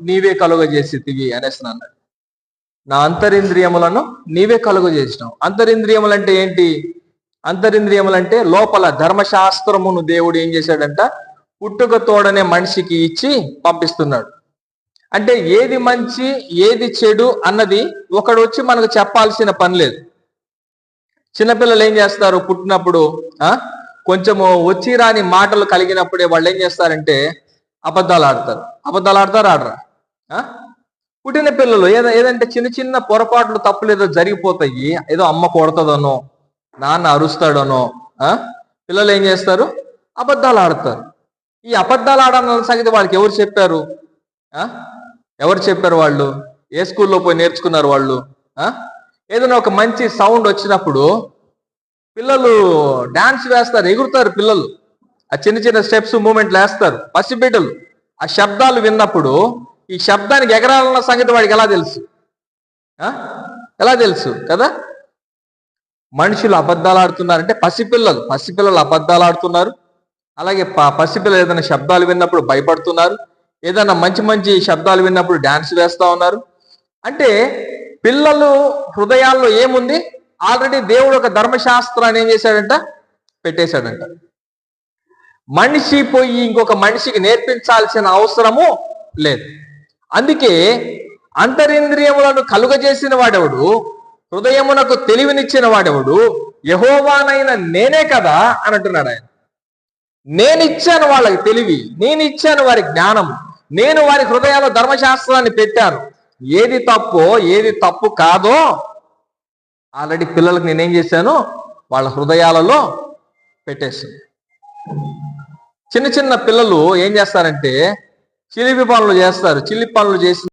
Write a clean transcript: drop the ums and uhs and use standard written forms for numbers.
నీవే కలుగజేసితివి అనేసి అన్నాడు. నా అంతరింద్రియములను నీవే కలుగజేసినావు. అంతరింద్రియములు అంటే ఏంటి? అంతరింద్రియములు అంటే లోపల ధర్మశాస్త్రమును దేవుడు ఏం చేశాడంట, పుట్టుక తోడనే మనిషికి ఇచ్చి పంపిస్తున్నాడు. అంటే ఏది మంచి ఏది చెడు అన్నది ఒకడు వచ్చి మనకు చెప్పాల్సిన పని లేదు. చిన్నపిల్లలు ఏం చేస్తారు, పుట్టినప్పుడు కొంచెము వచ్చి రాని మాటలు కలిగినప్పుడే వాళ్ళు ఏం చేస్తారంటే అబద్ధాలు ఆడతారు. అబద్ధాలు ఆడతారు, ఆడరా? పుట్టిన పిల్లలు ఏదంటే చిన్న చిన్న పొరపాట్లు తప్పులు ఏదో జరిగిపోతాయి, ఏదో అమ్మ కొడతాదనో నాన్న అరుస్తాడనో పిల్లలు ఏం చేస్తారు, అబద్ధాలు ఆడతారు. ఈ అబద్ధాలు ఆడాలన్న సంగతి వాళ్ళకి ఎవరు చెప్పారు? ఎవరు చెప్పారు? వాళ్ళు ఏ స్కూల్లో పోయి నేర్చుకున్నారు వాళ్ళు? ఏదైనా ఒక మంచి సౌండ్ వచ్చినప్పుడు పిల్లలు డాన్స్ వేస్తారు, ఎగురుతారు. పిల్లలు ఆ చిన్న చిన్న స్టెప్స్ మూమెంట్లు వేస్తారు. పసిబిడ్డలు ఆ శబ్దాలు విన్నప్పుడు ఈ శబ్దానికి ఎగరాలన్న సంగతి వాడికి ఎలా తెలుసు? ఎలా తెలుసు కదా? మనుషులు అబద్ధాలు ఆడుతున్నారంటే పసిపిల్లలు అబద్ధాలు ఆడుతున్నారు. అలాగే పసిపిల్లలు ఏదైనా శబ్దాలు విన్నప్పుడు భయపడుతున్నారు. ఏదైనా మంచి మంచి శబ్దాలు విన్నప్పుడు డాన్స్ వేస్తా ఉన్నారు. అంటే పిల్లలు హృదయాల్లో ఏముంది? ఆల్రెడీ దేవుడు ఒక ధర్మశాస్త్రాన్ని ఏం చేశాడంట, పెట్టేశాడంట. మనిషి పోయి ఇంకొక మనిషికి నేర్పించాల్సిన అవసరము లేదు. అందుకే అంతరింద్రియములను కలుగజేసిన వాడెవడు, హృదయమునకు తెలివినిచ్చిన వాడెవడు? యెహోవానైన నేనే కదా అని అంటున్నాడు ఆయన. నేను ఇచ్చాను వాళ్ళకి తెలివి, నేను ఇచ్చాను వారి జ్ఞానం, నేను వారి హృదయాల్లో ధర్మశాస్త్రాన్ని పెట్టాను. ఏది తప్పో ఏది తప్పు కాదో ఆల్రెడీ పిల్లలకు నేనేం చేశాను, వాళ్ళ హృదయాలలో పెట్టేశాను. చిన్న చిన్న పిల్లలు ఏం చేస్తారంటే చిలిపి పనులు చేస్తారు. చిలిపి పనులు చేసి